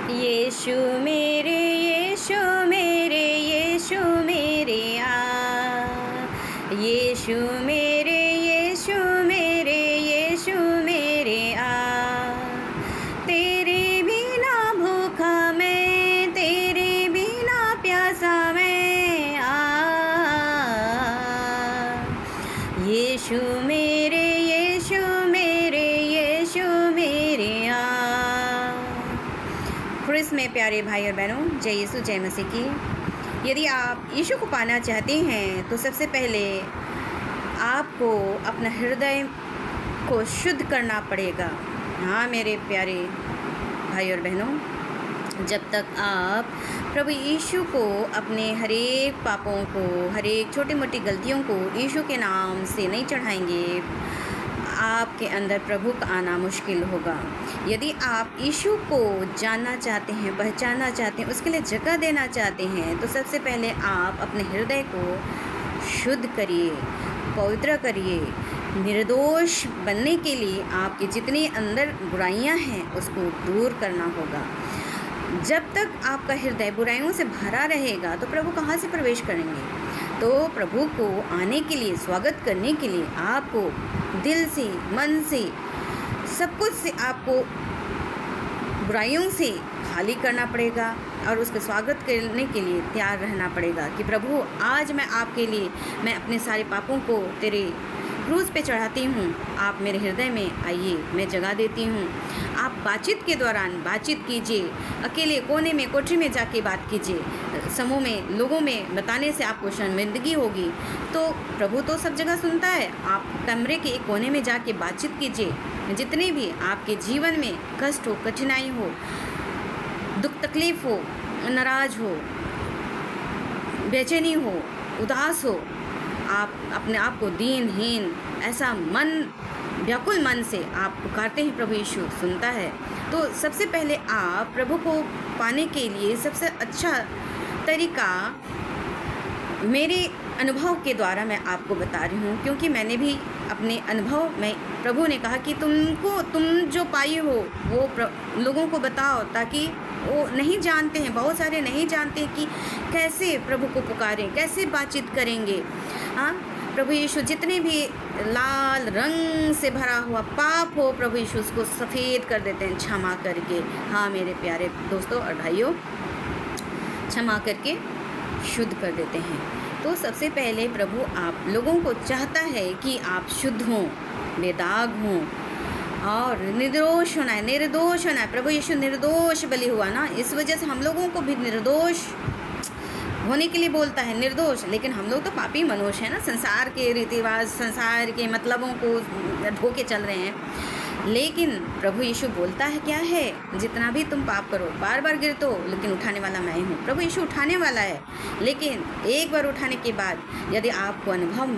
यीशु मेरे यीशु मेरे यीशु मेरे यीशु मेरे यीशु मेरे यीशु मेरे तेरे बिना भूखा मैं, तेरे बिना प्यासा मैं यीशु मेरे यीशु मेरे यीशु मेरे क्रिस में प्यारे भाई और बहनों, जय यीशु जय मसीह की। यदि आप यीशु को पाना चाहते हैं तो सबसे पहले आपको अपना हृदय को शुद्ध करना पड़ेगा। हाँ मेरे प्यारे भाई और बहनों, जब तक आप प्रभु यीशु को अपने हरेक पापों को, हरेक छोटी मोटी गलतियों को यीशु के नाम से नहीं चढ़ाएंगे, आपके अंदर प्रभु का आना मुश्किल होगा। यदि आप यीशु को जानना चाहते हैं, पहचानना चाहते हैं, उसके लिए जगह देना चाहते हैं, तो सबसे पहले आप अपने हृदय को शुद्ध करिए, पवित्र करिए। निर्दोष बनने के लिए आपके जितनी अंदर बुराइयां हैं उसको दूर करना होगा। जब तक आपका हृदय बुराइयों से भरा रहेगा तो प्रभु कहाँ से प्रवेश करेंगे? तो प्रभु को आने के लिए, स्वागत करने के लिए आपको दिल से, मन से, सब कुछ से आपको बुराइयों से खाली करना पड़ेगा और उसका स्वागत करने के लिए तैयार रहना पड़ेगा कि प्रभु आज मैं आपके लिए, मैं अपने सारे पापों को तेरे क्रूस पे चढ़ाती हूँ, आप मेरे हृदय में आइए, मैं जगह देती हूँ। आप बातचीत के दौरान बातचीत कीजिए, अकेले कोने में, कोठरी में जाके बात कीजिए। समूह में, लोगों में बताने से आपको शर्मिंदगी होगी, तो प्रभु तो सब जगह सुनता है। आप कमरे के एक कोने में जाके बातचीत कीजिए। जितने भी आपके जीवन में कष्ट हो, कठिनाई हो, दुख तकलीफ हो, नाराज हो, बेचैनी हो, उदास हो, आप अपने आप को दीनहीन, ऐसा मन, व्याकुल मन से आप पुकारते हैं, प्रभु यीशु सुनता है। तो सबसे पहले आप प्रभु को पाने के लिए सबसे अच्छा तरीका मेरे अनुभव के द्वारा मैं आपको बता रही हूँ, क्योंकि मैंने भी अपने अनुभव में, प्रभु ने कहा कि तुम जो पाई हो वो लोगों को बताओ, ताकि वो नहीं जानते हैं, बहुत सारे नहीं जानते कि कैसे प्रभु को पुकारें, कैसे बातचीत करेंगे। हाँ, प्रभु यीशु जितने भी लाल रंग से भरा हुआ पाप हो, प्रभु यीशु उसको सफ़ेद कर देते हैं क्षमा करके। हाँ मेरे प्यारे दोस्तों और भाइयों, क्षमा करके शुद्ध कर देते हैं। तो सबसे पहले प्रभु आप लोगों को चाहता है कि आप शुद्ध हों, बेदाग हों और निर्दोष होना है, निर्दोष होना है। प्रभु यीशु निर्दोष बलि हुआ ना, इस वजह से हम लोगों को भी निर्दोष होने के लिए बोलता है, निर्दोष। लेकिन हम लोग तो पापी मनुष्य हैं ना, संसार के रीति रिवाज, संसार के मतलबों को धोके चल रहे हैं। लेकिन प्रभु यीशु बोलता है क्या है, जितना भी तुम पाप करो, बार बार गिरते हो, लेकिन उठाने वाला मैं हूँ। प्रभु यीशु उठाने वाला है, लेकिन एक बार उठाने के बाद यदि आपको अनुभव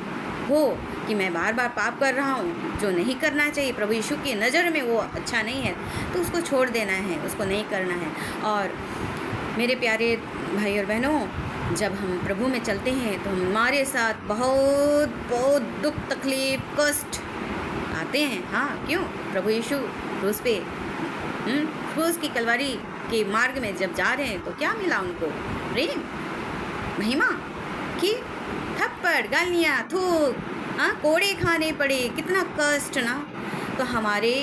हो कि मैं बार बार पाप कर रहा हूँ, जो नहीं करना चाहिए, प्रभु यीशु की नज़र में वो अच्छा नहीं है, तो उसको छोड़ देना है, उसको नहीं करना है। और मेरे प्यारे भाई और बहनों, जब हम प्रभु में चलते हैं तो हमारे साथ बहुत बहुत दुख, तकलीफ, कष्ट आते हैं। हाँ, क्यों? प्रभु यीशु क्रूस पे, क्रूस की कलवारी के मार्ग में जब जा रहे हैं तो क्या मिला उनको? प्रेम, महिमा की थप्पड़, गालियाँ, थूक, हाँ, कोड़े खाने पड़े, कितना कष्ट ना। तो हमारे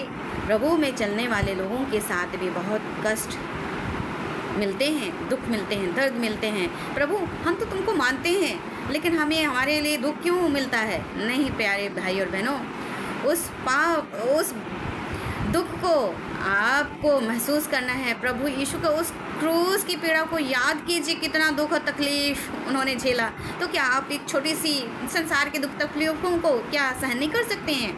प्रभु में चलने वाले लोगों के साथ भी बहुत कष्ट मिलते हैं, दुख मिलते हैं, दर्द मिलते हैं। प्रभु हम तो तुमको मानते हैं, लेकिन हमें हमारे लिए दुख क्यों मिलता है? नहीं प्यारे भाई और बहनों, उस दुख को आपको महसूस करना है। प्रभु यीशु का उस क्रूस की पीड़ा को याद कीजिए, कितना दुख और तकलीफ उन्होंने झेला। तो क्या आप एक छोटी सी संसार के दुख तकलीफों को क्या सहन नहीं कर सकते हैं?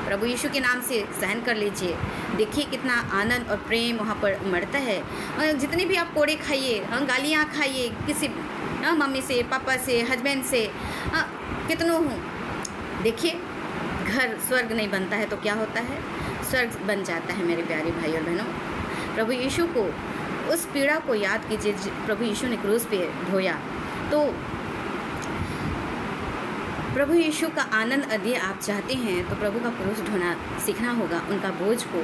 प्रभु यीशु के नाम से सहन कर लीजिए। देखिए कितना आनंद और प्रेम वहाँ पर उमड़ता है। और जितने भी आप कोड़े खाइए, गालियाँ खाइए, किसी मम्मी से, पापा से, हस्बैंड से, कितनों हों, देखिए घर स्वर्ग नहीं बनता है तो क्या होता है? स्वर्ग बन जाता है मेरे प्यारे भाई और बहनों। प्रभु यीशु को, उस पीड़ा को याद कीजिए, प्रभु यीशु ने क्रूस पे ढोया। तो प्रभु यीशु का आनंद यदि आप चाहते हैं तो प्रभु का क्रूस ढोना सीखना होगा, उनका बोझ को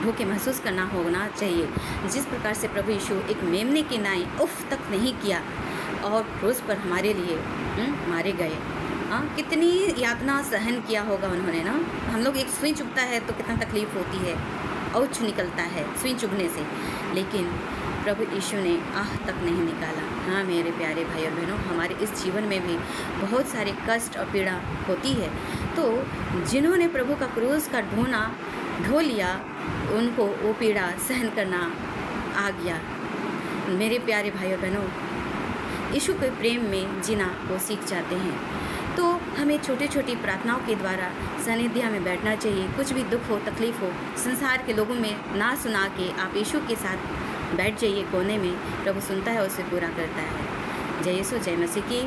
ढोके महसूस करना होना चाहिए। जिस प्रकार से प्रभु यीशु एक मेमने के नाई उफ तक नहीं किया और क्रूस पर हमारे लिए मारे गए। हाँ, कितनी यातना सहन किया होगा उन्होंने ना। हम लोग एक सुई चुभता है तो कितना तकलीफ़ होती है, औच निकलता है सुई चुभने से, लेकिन प्रभु यीशु ने आह तक नहीं निकाला। हाँ मेरे प्यारे भाई और बहनों, हमारे इस जीवन में भी बहुत सारे कष्ट और पीड़ा होती है, तो जिन्होंने प्रभु का क्रूस का ढो लिया, उनको वो पीड़ा सहन करना आ गया। मेरे प्यारे भाई और बहनों, यीशु के प्रेम में जीना वो सीख जाते हैं। तो हमें छोटी छोटी प्रार्थनाओं के द्वारा सानिध्य में बैठना चाहिए। कुछ भी दुख हो, तकलीफ़ हो, संसार के लोगों में ना सुना के आप यीशु के साथ बैठ जाइए कोने में। प्रभु सुनता है, उसे पूरा करता है। जय यीशु, जय मसीह की।